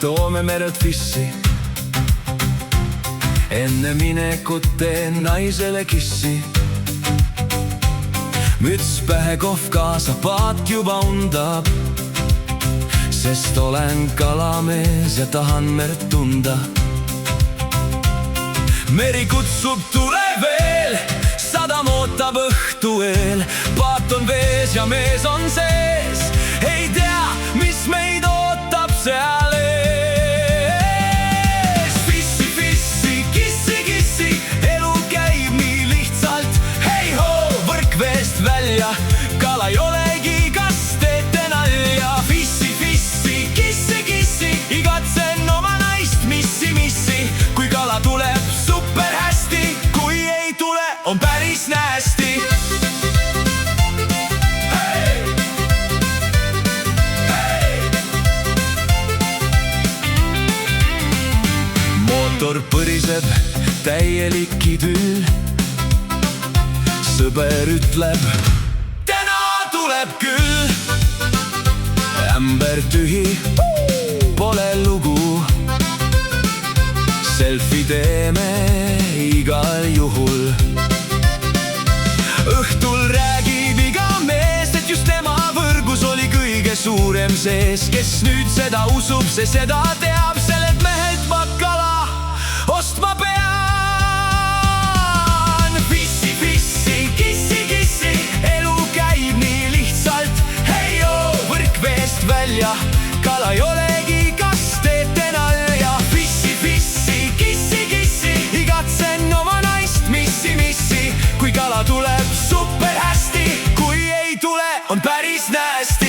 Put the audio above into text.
toome merelt fissi. Enne minekut teen naisele kissi. Müts pähe, kohv kaasa, paat juba undab, sest olen kalamees ja tahan merd tunda. Meri kutsub, tule veel, sadam ootab õhtu eel. Paat on vees ja mees on sees, ei tea, mis meid ootab seal ees. Fissi, fissi, kissi, kissi, elu käib nii lihtsalt. Hei hoo, võrk veest välja, kala ei olegi, kas teete nalja? Fissi, fissi, kissi, kissi, igatsen oma naist, missi, missi. Kui kala tuleb, super hästi, kui ei tule, on päris nästi. Mootor põriseb, täielik idüll. Sõber ütleb, täna tuleb küll. Ämber tühi, pole lugu. Selfie teeme igal juhul. Õhtul räägib iga mees, et just tema võrgus oli kõige suurem sees. Kes nüüd seda usub, see seda teab, sellelt mehelt ma kala ostma pean. Fissi, fissi, kissi, kissi, elu käib nii lihtsalt. Hei joo, võrk veest välja, kala ei olegi, kas teete nalja? Fissi, fissi, kissi, kissi, igatsen oma naist, missi, missi. Kui kala tuleb, super hästi, kui ei tule, on päris nästi.